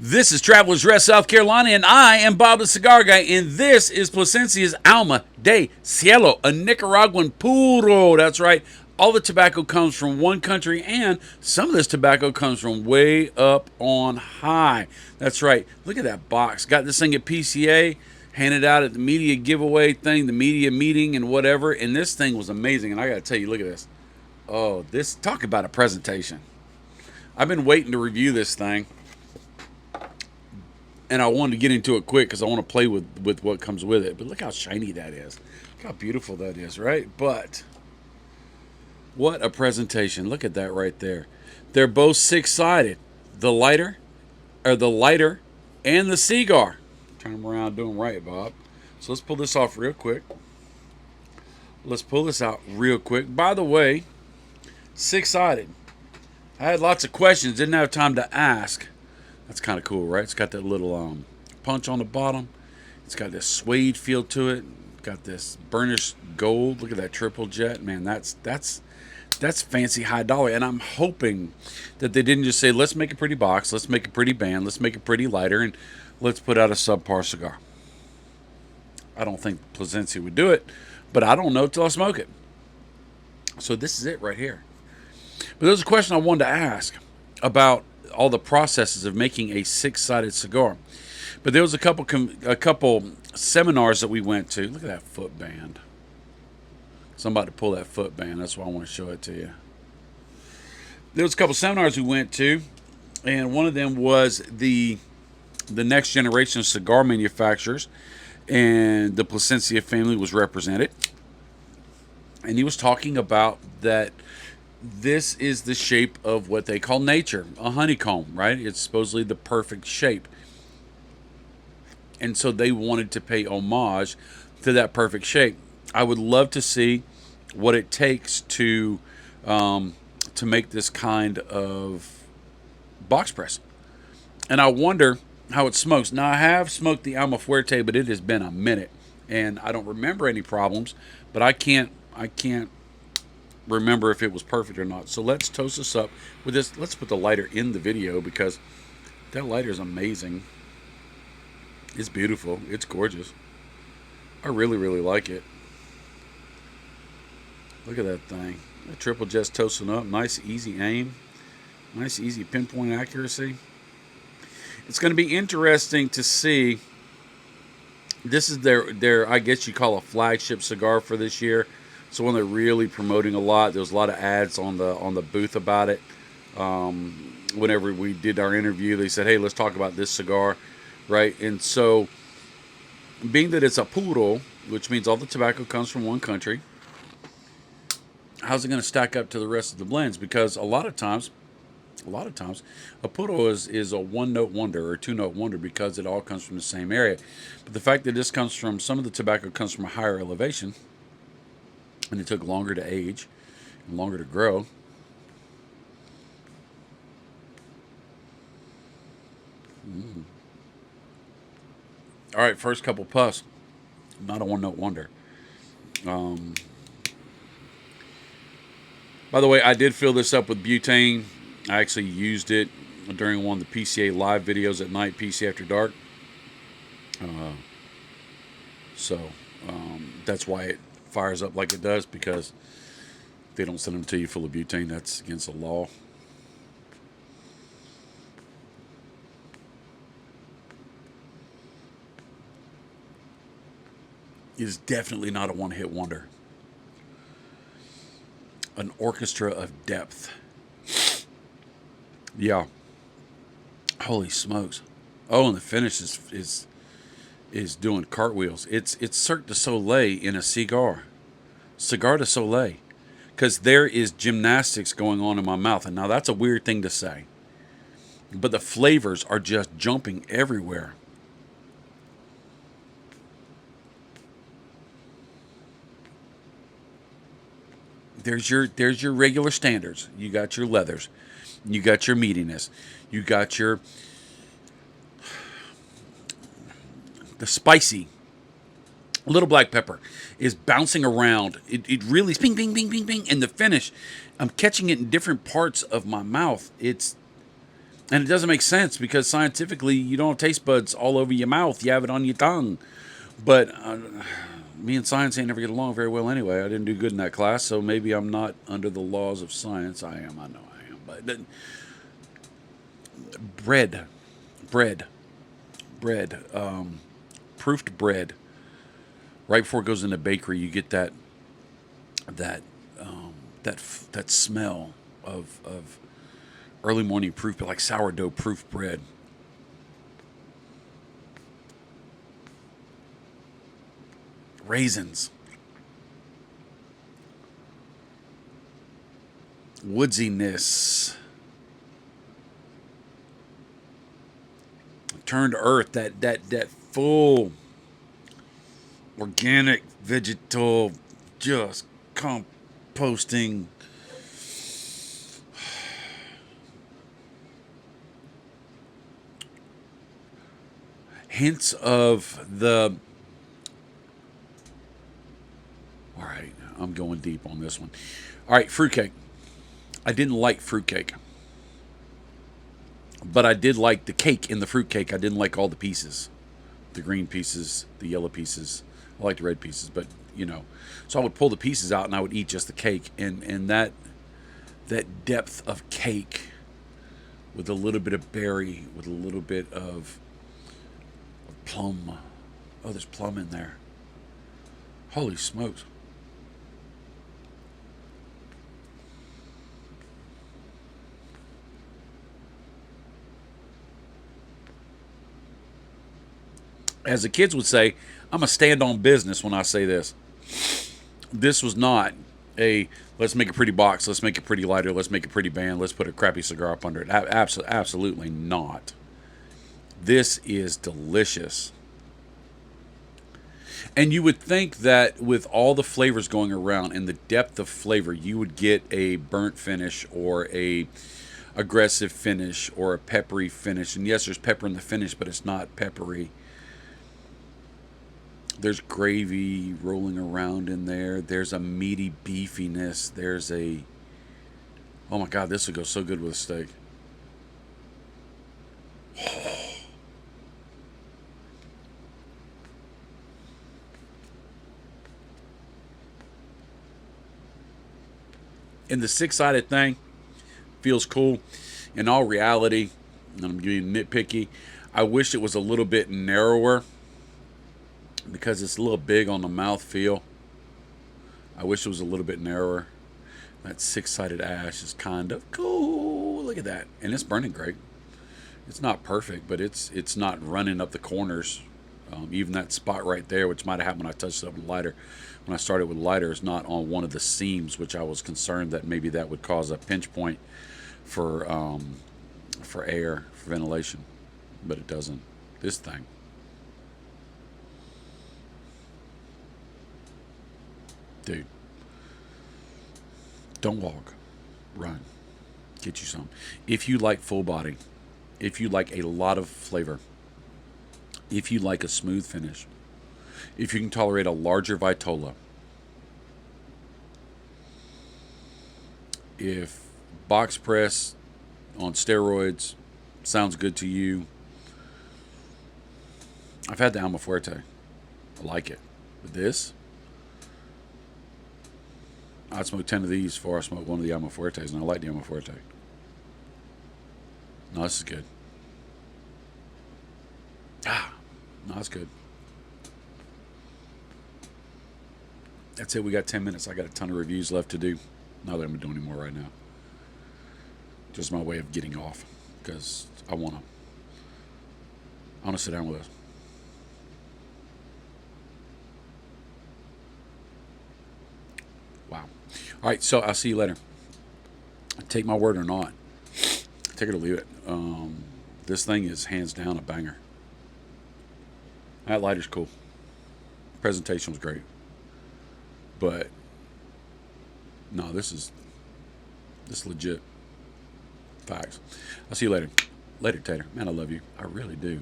This is Travelers Rest, South Carolina, and I am Bob the Cigar Guy, and this is Plasencia's Alma De Cielo, a Nicaraguan puro. That's right. All the tobacco comes from one country, and some of this tobacco comes from way up on high. That's right. Look at that box. Got this thing at PCA, handed out at the media giveaway thing, the media meeting, and whatever. And this thing was amazing. And I got to tell you, look at this. Oh, this, talk about a presentation. I've been waiting to review this thing, and I wanted to get into it quick because I want to play with what comes with it. But look how shiny that is. Look how beautiful that is, right? But what a presentation. Look at that right there. They're both six-sided. The lighter, or the lighter, and the cigar. Turn them around, do them right, Bob. So let's pull this off real quick. Let's pull this out real quick. By the way, six-sided. I had lots of questions, didn't have time to ask. That's kind of cool, right? It's got that little punch on the bottom. It's got this suede feel to it. Got this burnished gold. Look at that triple jet, man. That's fancy high dollar. And I'm hoping that they didn't just say, let's make a pretty box, let's make a pretty band, let's make a pretty lighter, and let's put out a subpar cigar. I don't think Plasencia would do it, but I don't know till I smoke it. So this is it right here. But there's a question I wanted to ask about all the processes of making a six-sided cigar. But there was a couple seminars that we went to. Look at that foot band. Somebody to pull that foot band. That's why I want to show it to you. There was a couple seminars we went to, and one of them was the next generation of cigar manufacturers, and the Plasencia family was represented. And he was talking about that this is the shape of what they call nature, a honeycomb, right? It's supposedly the perfect shape. And so they wanted to pay homage to that perfect shape. I would love to see what it takes to make this kind of box press. And I wonder how it smokes. Now, I have smoked the Alma Fuerte, but it has been a minute. And I don't remember any problems, but I can't remember if it was perfect or not. So let's toast this up with this. Let's put the lighter in the video because that lighter is amazing. It's beautiful. It's gorgeous. I really, really like it. Look at that thing. That triple jet's toasting up. Nice, easy aim. Nice, easy pinpoint accuracy. It's going to be interesting to see. This is their I guess you call a flagship cigar for this year. It's one they're really promoting a lot. There was a lot of ads on the booth about it. Whenever we did our interview, they said, hey, let's talk about this cigar, right? And so, being that it's a puro, which means all the tobacco comes from one country, how's it going to stack up to the rest of the blends? Because a lot of times, a puro is a one-note wonder or two-note wonder because it all comes from the same area. But the fact that this comes from, some of the tobacco comes from a higher elevation, and it took longer to age and longer to grow. All right, first couple puffs. Not a one-note wonder. By the way, I did fill this up with butane. I actually used it during one of the PCA live videos at night, PCA After Dark. So that's why it fires up like it does, because they don't send them to you full of butane. That's against the law. It is definitely not a one-hit wonder. An orchestra of depth. Yeah. Holy smokes. Oh, and the finish is doing cartwheels. It's Cirque du Soleil in a cigar. Cigar de Soleil. Because there is gymnastics going on in my mouth. And now that's a weird thing to say. But the flavors are just jumping everywhere. There's your regular standards. You got your leathers. You got your meatiness. You got the spicy. Little black pepper is bouncing around. It really is bing, bing, bing, bing, bing. And the finish, I'm catching it in different parts of my mouth. And it doesn't make sense because scientifically, you don't have taste buds all over your mouth. You have it on your tongue. But me and science ain't never get along very well anyway. I didn't do good in that class, so maybe I'm not under the laws of science. I am. I know I am. But bread, bread, bread, proofed bread. Right before it goes in the bakery, you get that that smell of early morning proof, but like sourdough proof bread. Raisins, woodsiness, turned to earth. That full organic vegetal, just composting. Hints of the. All right, I'm going deep on this one. All right, fruitcake. I didn't like fruitcake, but I did like the cake in the fruitcake. I didn't like all the pieces, the green pieces, the yellow pieces. I like the red pieces, but so I would pull the pieces out and I would eat just the cake, and that depth of cake with a little bit of berry, with a little bit of plum. Oh, there's plum in there. Holy smokes. As the kids would say, I'm a stand on business when I say this. This was not a let's make a pretty box, let's make a pretty lighter, let's make a pretty band, let's put a crappy cigar up under it. Absolutely not. This is delicious. And you would think that with all the flavors going around and the depth of flavor, you would get a burnt finish or a aggressive finish or a peppery finish. And yes, there's pepper in the finish, but it's not peppery. There's gravy rolling around in there. There's a meaty beefiness. There's a oh my god, this would go so good with a steak. And the six-sided thing feels cool. In all reality, and I'm being nitpicky, I wish it was a little bit narrower because it's a little big on the mouth feel. I wish it was a little bit narrower. That six-sided ash is kind of cool. Look at that. And it's burning great. It's not perfect, but it's not running up the corners. Even that spot right there, which might have happened when I touched it up with lighter. When I started with lighter, is not on one of the seams, which I was concerned that maybe that would cause a pinch point for air, for ventilation, but it doesn't. This thing. Dude, don't walk, run, get you some. If you like full body, if you like a lot of flavor, if you like a smooth finish, if you can tolerate a larger vitola, if box press on steroids sounds good to you, I've had the Alma Fuerte. I like it. But this, I'd smoke 10 of these before I smoke one of the Alma Fuertes, and I like the Alma Fuerte. No, this is good. No, that's good. That's it. We got 10 minutes. I got a ton of reviews left to do. Not that I'm doing any more right now. Just my way of getting off because I want to sit down with us. Wow. All right, so I'll see you later. Take my word or not. Take it or leave it. This thing is hands down a banger. That lighter's cool. Presentation was great. But no, this is legit. Facts. I'll see you later. Later, Tater. Man, I love you. I really do.